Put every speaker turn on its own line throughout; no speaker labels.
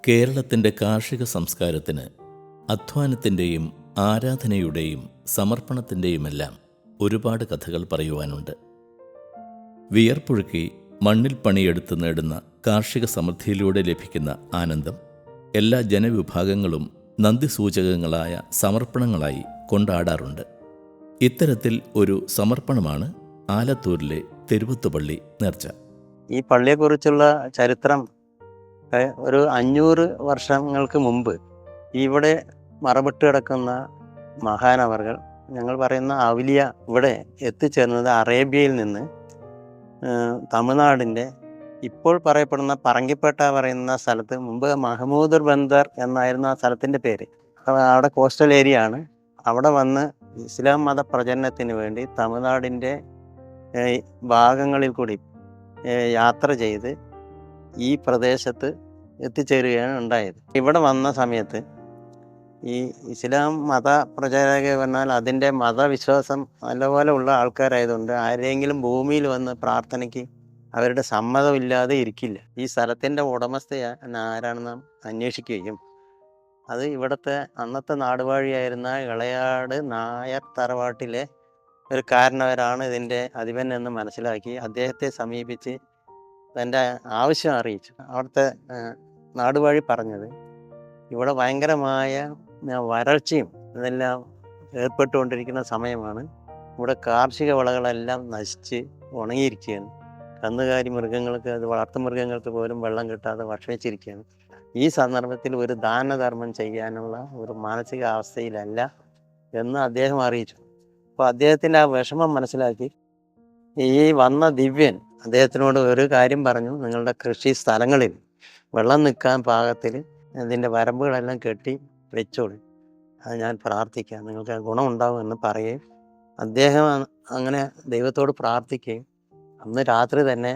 കേരളത്തിൻ്റെ കാർഷിക സംസ്കാരത്തിന് അധ്വാനത്തിൻ്റെയും ആരാധനയുടെയും സമർപ്പണത്തിൻ്റെയുമെല്ലാം ഒരുപാട് കഥകൾ പറയുവാനുണ്ട്. വിയർപ്പൊഴുക്കി മണ്ണിൽ പണിയെടുത്ത് നേടുന്ന കാർഷിക സമൃദ്ധിയിലൂടെ ലഭിക്കുന്ന ആനന്ദം എല്ലാ ജനവിഭാഗങ്ങളും നന്ദിസൂചകങ്ങളായ സമർപ്പണങ്ങളായി കൊണ്ടാടാറുണ്ട്. ഇത്തരത്തിൽ ഒരു സമർപ്പണമാണ് ആലത്തൂരിലെ തെരുവത്തുപള്ളി നേർച്ച.
ഈ പള്ളിയെക്കുറിച്ചുള്ള ചരിത്രം ഒരു 500 വർഷങ്ങൾക്ക് മുമ്പ് ഇവിടെ മറവിട്ട് കിടക്കുന്ന മഹാനവർകൾ, ഞങ്ങൾ പറയുന്ന ഔലിയ, ഇവിടെ എത്തിച്ചേർന്നത് അറേബ്യയിൽ നിന്ന് തമിഴ്നാടിൻ്റെ ഇപ്പോൾ പറയപ്പെടുന്ന പറങ്കിപ്പേട്ട പറയുന്ന സ്ഥലത്ത്, മുമ്പ് മഹമൂദ് ബന്ദർ എന്നായിരുന്നു ആ സ്ഥലത്തിൻ്റെ പേര്. അവിടെ കോസ്റ്റൽ ഏരിയ ആണ്. അവിടെ വന്ന് ഇസ്ലാം മത പ്രചരണത്തിന് വേണ്ടി തമിഴ്നാടിൻ്റെ ഭാഗങ്ങളിൽ കൂടി യാത്ര ചെയ്ത് ഈ പ്രദേശത്ത് എത്തിച്ചേരുകയാണ് ഉണ്ടായത്. ഇവിടെ വന്ന സമയത്ത് ഈ ഇസ്ലാം മത പ്രചാരക പറഞ്ഞാൽ അതിൻ്റെ മതവിശ്വാസം നല്ലപോലെ ഉള്ള ആൾക്കാരായതുകൊണ്ട് ആരെങ്കിലും ഭൂമിയിൽ വന്ന് പ്രാർത്ഥനയ്ക്ക് അവരുടെ സമ്മതമില്ലാതെ ഇരിക്കില്ല. ഈ സ്ഥലത്തിൻ്റെ ഉടമസ്ഥ ആരാണെന്ന് നാം അന്വേഷിക്കുകയും അത് ഇവിടുത്തെ അന്നത്തെ നാടുവാഴിയായിരുന്ന ഇളയാട് നായർ തറവാട്ടിലെ ഒരു കാരണവരാണ് ഇതിൻ്റെ അധിപൻ എന്ന് മനസ്സിലാക്കി അദ്ദേഹത്തെ സമീപിച്ച് തൻ്റെ ആവശ്യം അറിയിച്ചു. അവിടുത്തെ നാടുവാഴി പറഞ്ഞത്, ഇവിടെ ഭയങ്കരമായ വരൾച്ചയും ഇതെല്ലാം ഏർപ്പെട്ടുകൊണ്ടിരിക്കുന്ന സമയമാണ്. ഇവിടെ കാർഷിക വിളകളെല്ലാം നശിച്ച് ഉണങ്ങിയിരിക്കുകയാണ്. കന്നുകാലി മൃഗങ്ങൾക്ക്, അത് വളർത്തുമൃഗങ്ങൾക്ക് പോലും വെള്ളം കിട്ടാതെ വിഷമിച്ചിരിക്കുകയാണ്. ഈ സന്ദർഭത്തിൽ ഒരു ദാനധർമ്മം ചെയ്യാനുള്ള ഒരു മാനസികാവസ്ഥയിലല്ല എന്ന് അദ്ദേഹം അറിയിച്ചു. അപ്പോൾ അദ്ദേഹത്തിൻ്റെ ആ വിഷമം മനസ്സിലാക്കി ഈ വന്ന ദിവ്യൻ അദ്ദേഹത്തിനോട് ഒരു കാര്യം പറഞ്ഞു: നിങ്ങളുടെ കൃഷി സ്ഥലങ്ങളിൽ വെള്ളം നിൽക്കാൻ പാകത്തിൽ ഇതിൻ്റെ വരമ്പുകളെല്ലാം കെട്ടി വെച്ചോളൂ, അത് ഞാൻ പ്രാർത്ഥിക്കാം, നിങ്ങൾക്ക് ഗുണമുണ്ടാകും എന്ന് പറയുകയും അദ്ദേഹം അങ്ങനെ ദൈവത്തോട് പ്രാർത്ഥിക്കുകയും അന്ന് രാത്രി തന്നെ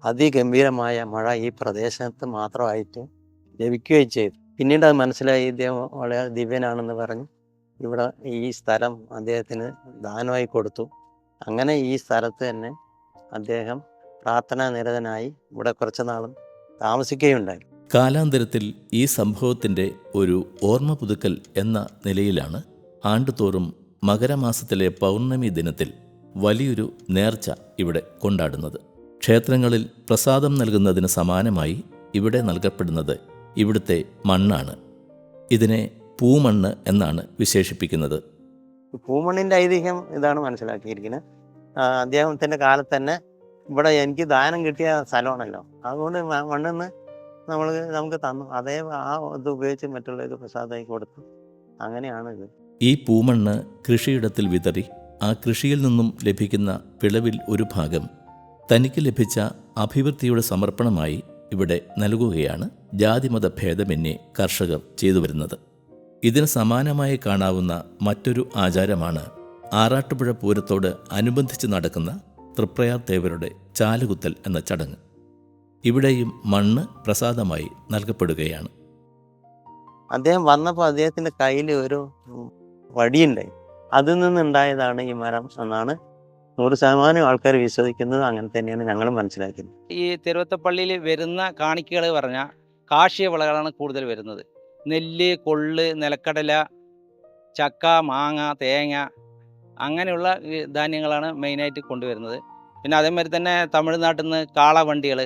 അതിഗംഭീരമായ മഴ ഈ പ്രദേശത്ത് മാത്രമായിട്ട് ലഭിക്കുകയും ചെയ്തു. പിന്നീട് അത് മനസ്സിലായി ഇദ്ദേഹം വളരെ ദിവ്യനാണെന്ന് പറഞ്ഞ് ഇവിടെ ഈ സ്ഥലം അദ്ദേഹത്തിന് ദാനമായി കൊടുത്തു. അങ്ങനെ ഈ സ്ഥലത്ത് തന്നെ അദ്ദേഹം പ്രാർത്ഥനാ നിരതനായി ഇവിടെ കുറച്ച് നാളും താമസിക്കുകയുണ്ടായി.
കാലാന്തരത്തിൽ ഈ സംഭവത്തിൻ്റെ ഒരു ഓർമ്മ പുതുക്കൽ എന്ന നിലയിലാണ് ആണ്ടുതോറും മകരമാസത്തിലെ പൗർണമി ദിനത്തിൽ വലിയൊരു നേർച്ച ഇവിടെ കൊണ്ടാടുന്നത്. ക്ഷേത്രങ്ങളിൽ പ്രസാദം നൽകുന്നതിന് സമാനമായി ഇവിടെ നൽകപ്പെടുന്നത് ഇവിടുത്തെ മണ്ണാണ്. ഇതിനെ പൂമണ്ണ് എന്നാണ് വിശേഷിപ്പിക്കുന്നത്.
പൂമണ്ണിൻ്റെ ഐതിഹ്യം ഇതാണ് മനസ്സിലാക്കിയിരിക്കുന്നത്. അദ്ദേഹത്തിൻ്റെ കാലത്ത് തന്നെ ഇവിടെ എനിക്ക് ദാനം കിട്ടിയ സ്ഥലമാണല്ലോ, അതുകൊണ്ട് മണ്ണിന്ന് നമുക്ക് തന്നു. അതേ ആ ഇത് ഉപയോഗിച്ച് മറ്റുള്ള ഇത് പ്രസാദമായി കൊടുത്തു. അങ്ങനെയാണ് ഇത്.
ഈ പൂമണ്ണ് കൃഷിയിടത്തിൽ വിതറി ആ കൃഷിയിൽ നിന്നും ലഭിക്കുന്ന വിളവിൽ ഒരു ഭാഗം തനിക്ക് ലഭിച്ച അഭിവൃദ്ധിയുടെ സമർപ്പണമായി ഇവിടെ നൽകുകയാണ് ജാതിമത ഭേദമന്യേ കർഷകർ ചെയ്തു വരുന്നത്. ഇതിന് സമാനമായി കാണാവുന്ന മറ്റൊരു ആചാരമാണ് ആറാട്ടുപുഴ പൂരത്തോട് അനുബന്ധിച്ച് നടക്കുന്ന തൃപ്രയാർ തേവരുടെ ചാലുകുത്തൽ എന്ന ചടങ്ങ്. ഇവിടെയും മണ്ണ് പ്രസാദമായി നൽകപ്പെടുകയാണ്.
അദ്ദേഹം വന്നപ്പോൾ അദ്ദേഹത്തിൻ്റെ കയ്യിൽ ഒരു വടിയുണ്ടായി. അതിൽ നിന്നുണ്ടായതാണ് ഈ മരം എന്നാണ് 100% ആൾക്കാർ വിശ്വസിക്കുന്നത്. അങ്ങനെ തന്നെയാണ് ഞങ്ങളും മനസ്സിലാക്കുന്നത്.
ഈ തിരുവത്തപ്പള്ളിയിൽ വരുന്ന കാണിക്കകൾ പറഞ്ഞാൽ കാർഷിക വിളകളാണ് കൂടുതൽ വരുന്നത്. നെല്ല്, കൊള്ള്, നിലക്കടല, ചക്ക, മാങ്ങ, തേങ്ങ, അങ്ങനെയുള്ള ധാന്യങ്ങളാണ് മെയിനായിട്ട് കൊണ്ടുവരുന്നത്. പിന്നെ അതേമാതിരി തന്നെ തമിഴ്നാട്ടിൽ നിന്ന് കാള വണ്ടികൾ,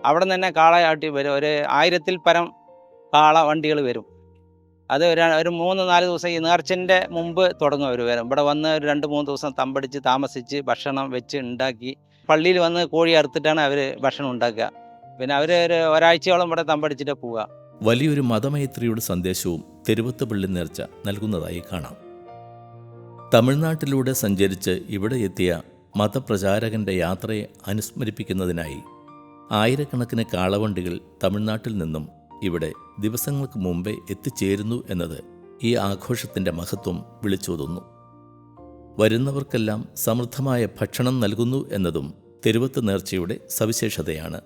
അവിടെ നിന്ന് തന്നെ കാളയാട്ടി വരും. ഒരു 1000-ൽ പരം കാള വണ്ടികൾ വരും. അത് ഒരു 3-4 ദിവസം ഈ നേർച്ചൻ്റെ മുമ്പ് തുടങ്ങും. അവർ വരും. ഇവിടെ വന്ന് ഒരു 2-3 ദിവസം തമ്പടിച്ച് താമസിച്ച് ഭക്ഷണം വെച്ച് ഉണ്ടാക്കി പള്ളിയിൽ വന്ന് കോഴി അറുത്തിട്ടാണ് അവർ ഭക്ഷണം ഉണ്ടാക്കുക. പിന്നെ അവർ ഒരാഴ്ചയോളം ഇവിടെ തമ്പടിച്ചിട്ട് പോവുക.
വലിയൊരു മതമൈത്രിയുടെ സന്ദേശവും തെരുവത്തുപള്ളി നേർച്ച നൽകുന്നതായി കാണാം. തമിഴ്നാട്ടിലൂടെ സഞ്ചരിച്ച് ഇവിടെ എത്തിയ മതപ്രചാരകൻ്റെ യാത്രയെ അനുസ്മരിപ്പിക്കുന്നതിനായി ആയിരക്കണക്കിന് കാളവണ്ടികൾ തമിഴ്നാട്ടിൽ നിന്നും ഇവിടെ ദിവസങ്ങൾക്ക് മുമ്പേ എത്തിച്ചേരുന്നു എന്നത് ഈ ആഘോഷത്തിൻ്റെ മഹത്വം വിളിച്ചോതുന്നു. വരുന്നവർക്കെല്ലാം സമൃദ്ധമായ ഭക്ഷണം നൽകുന്നു എന്നതും തെരുവത്ത് നേർച്ചയുടെ സവിശേഷതയാണ്.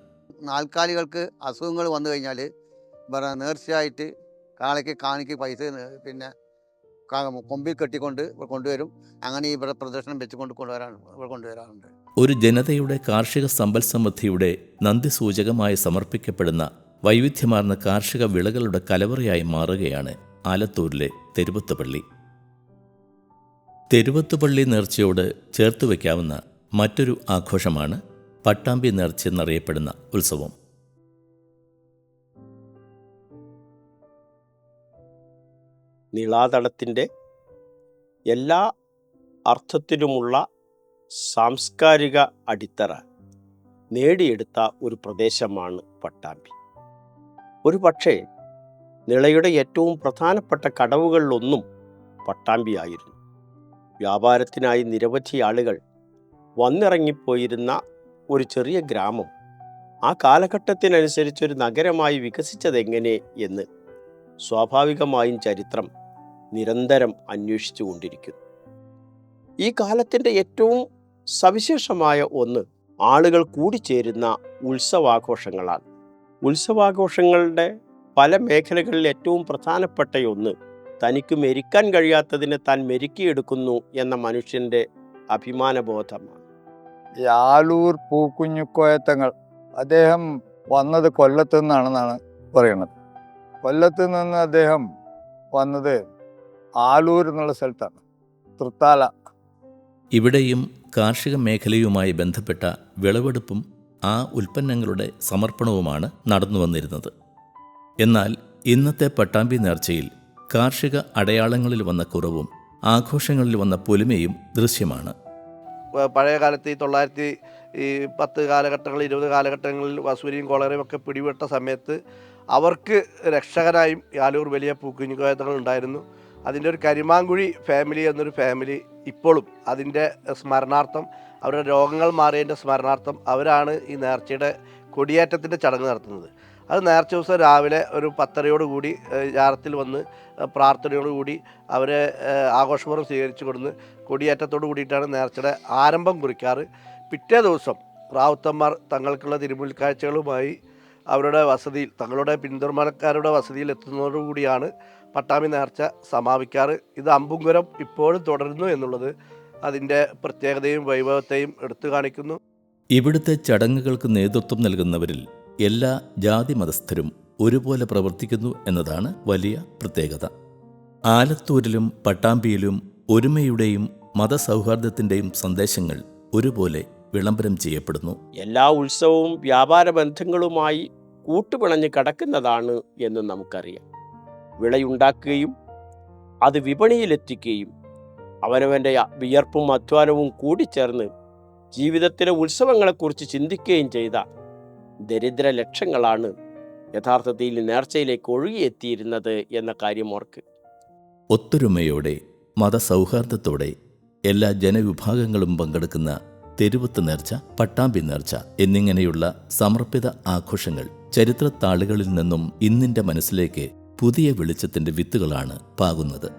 നാൽക്കാലികൾക്ക് അസുഖങ്ങൾ വന്നു കഴിഞ്ഞാൽ നേർച്ചയായിട്ട് കാളയ്ക്ക് കാണിക്ക് പൈസ പിന്നെ കൊമ്പിൽ കെട്ടിക്കൊണ്ട് കൊണ്ടുവരും. അങ്ങനെ ഇവിടെ പ്രദർശനം വെച്ചുകൊണ്ട് കൊണ്ടുവരാറുണ്ട്.
ഒരു ജനതയുടെ കാർഷിക സമ്പൽ സമൃദ്ധിയുടെ നന്ദി സൂചകമായി സമർപ്പിക്കപ്പെടുന്ന വൈവിധ്യമാർന്ന കാർഷിക വിളകളുടെ കലവറയായി മാറുകയാണ് ആലത്തൂരിലെ തെരുവത്തുപള്ളി. തെരുവത്തുപള്ളി നേർച്ചയോട് ചേർത്ത് വയ്ക്കാവുന്ന മറ്റൊരു ആഘോഷമാണ് പട്ടാമ്പി നേർച്ച എന്നറിയപ്പെടുന്ന ഉത്സവം.
നിളാതടത്തിൻ്റെ എല്ലാ അർത്ഥത്തിലുമുള്ള സാംസ്കാരിക അടിത്തറ നേടിയെടുത്ത ഒരു പ്രദേശമാണ് പട്ടാമ്പി. ഒരു പക്ഷേ നിളയുടെ ഏറ്റവും പ്രധാനപ്പെട്ട കടവുകളിലൊന്നും പട്ടാമ്പിയായിരുന്നു. വ്യാപാരത്തിനായി നിരവധി ആളുകൾ വന്നിറങ്ങിപ്പോയിരുന്ന ഒരു ചെറിയ ഗ്രാമം ആ കാലഘട്ടത്തിനനുസരിച്ചൊരു നഗരമായി വികസിച്ചതെങ്ങനെ എന്ന് സ്വാഭാവികമായും ചരിത്രം നിരന്തരം അന്വേഷിച്ചു കൊണ്ടിരിക്കുന്നു. ഈ കാലത്തിൻ്റെ ഏറ്റവും സവിശേഷമായ ഒന്ന് ആളുകൾ കൂടിച്ചേരുന്ന ഉത്സവാഘോഷങ്ങളാണ്. ഉത്സവാഘോഷങ്ങളുടെ പല മേഖലകളിൽ ഏറ്റവും പ്രധാനപ്പെട്ട ഒന്ന് തനിക്ക് മെരിക്കാൻ കഴിയാത്തതിനെ താൻ മെരുക്കിയെടുക്കുന്നു എന്ന മനുഷ്യൻ്റെ അഭിമാനബോധമാണ്.
ഈ ആലൂർ പൂക്കുഞ്ഞുക്കോയത്തങ്ങൾ അദ്ദേഹം വന്നത് കൊല്ലത്തു നിന്നാണെന്നാണ് പറയുന്നത്. കൊല്ലത്ത് നിന്ന് അദ്ദേഹം വന്നത് ആലൂർ എന്നുള്ള സ്ഥലത്താണ്, തൃത്താല.
ഇവിടെയും കാർഷിക മേഖലയുമായി ബന്ധപ്പെട്ട വിളവെടുപ്പും ആ ഉൽപ്പന്നങ്ങളുടെ സമർപ്പണവുമാണ് നടന്നു വന്നിരുന്നത്. എന്നാൽ ഇന്നത്തെ പട്ടാമ്പി നേർച്ചയിൽ കാർഷിക അടയാളങ്ങളിൽ വന്ന കുറവും ആഘോഷങ്ങളിൽ വന്ന പൊലിമയും ദൃശ്യമാണ്.
പഴയ കാലത്ത് ഈ 1910 കാലഘട്ടങ്ങളിൽ 20 കാലഘട്ടങ്ങളിൽ വസൂരിയും കോളറയും ഒക്കെ പിടിപെട്ട സമയത്ത് അവർക്ക് രക്ഷകനായും ആലൂർ വലിയ പൂക്കുഞ്ഞുകോയത്തങ്ങൾ ഉണ്ടായിരുന്നു. അതിൻ്റെ ഒരു കരിമാങ്കുഴി ഫാമിലി എന്നൊരു ഫാമിലി ഇപ്പോഴും അതിൻ്റെ സ്മരണാർത്ഥം, അവരുടെ രോഗങ്ങൾ മാറിയതിൻ്റെ സ്മരണാർത്ഥം അവരാണ് ഈ നേർച്ചയുടെ കൊടിയേറ്റത്തിൻ്റെ ചടങ്ങ് നടത്തുന്നത്. അത് നേർച്ച ദിവസം രാവിലെ ഒരു 10:30 ജാറത്തിൽ വന്ന് പ്രാർത്ഥനയോടുകൂടി അവരെ ആഘോഷപൂർവ്വം സ്വീകരിച്ചു കൊടുന്ന് കൊടിയേറ്റത്തോടു കൂടിയിട്ടാണ് നേർച്ചയുടെ ആരംഭം കുറിക്കാറ്. പിറ്റേ ദിവസം റാവുത്തന്മാർ തങ്ങൾക്കുള്ള തിരുമുൽക്കാഴ്ചകളുമായി അവരുടെ വസതിയിൽ, തങ്ങളുടെ പിന്തുണക്കാരുടെ വസതിയിൽ എത്തുന്നതോടുകൂടിയാണ് പട്ടാമ്പി നേർച്ച സമാപിക്കാറ്. ഇത് അമ്പുങ്കരം ഇപ്പോഴും തുടരുന്നു എന്നുള്ളത് അതിൻ്റെ പ്രത്യേകതയും വൈഭവത്തെയും എടുത്തു കാണിക്കുന്നു.
ഇവിടുത്തെ ചടങ്ങുകൾക്ക് നേതൃത്വം നൽകുന്നവരിൽ എല്ലാ ജാതി മതസ്ഥരും ഒരുപോലെ പ്രവർത്തിക്കുന്നു എന്നതാണ് വലിയ പ്രത്യേകത. ആലത്തൂരിലും പട്ടാമ്പിയിലും ഒരുമയുടെയും മതസൗഹാർദ്ദത്തിൻ്റെയും സന്ദേശങ്ങൾ ഒരുപോലെ വിളംബരം ചെയ്യപ്പെടുന്നു.
എല്ലാ ഉത്സവവും വ്യാപാര ബന്ധങ്ങളുമായി കൂട്ടുപിണഞ്ഞ് കിടക്കുന്നതാണ് എന്ന് നമുക്കറിയാം. വിളയുണ്ടാക്കുകയും അത് വിപണിയിലെത്തിക്കുകയും അവനവൻ്റെ വിയർപ്പും അധ്വാനവും കൂടിച്ചേർന്ന് ജീവിതത്തിലെ ഉത്സവങ്ങളെക്കുറിച്ച് ചിന്തിക്കുകയും ചെയ്ത ദരിദ്ര ലക്ഷങ്ങളാണ് യഥാർത്ഥത്തിൽ നേർച്ചയിലേക്ക് ഒഴുകിയെത്തിയിരുന്നത് എന്ന കാര്യം ഓർക്ക്.
ഒത്തൊരുമയോടെ മതസൗഹാർദ്ദത്തോടെ എല്ലാ ജനവിഭാഗങ്ങളും പങ്കെടുക്കുന്ന തെരുവത്ത് നേർച്ച, പട്ടാമ്പി നേർച്ച എന്നിങ്ങനെയുള്ള സമർപ്പിത ആഘോഷങ്ങൾ ചരിത്രത്താളുകളിൽ നിന്നും ഇന്നിൻ്റെ മനസ്സിലേക്ക് പുതിയ വെളിച്ചത്തിൻ്റെ വിത്തുകളാണ് പാകുന്നത്.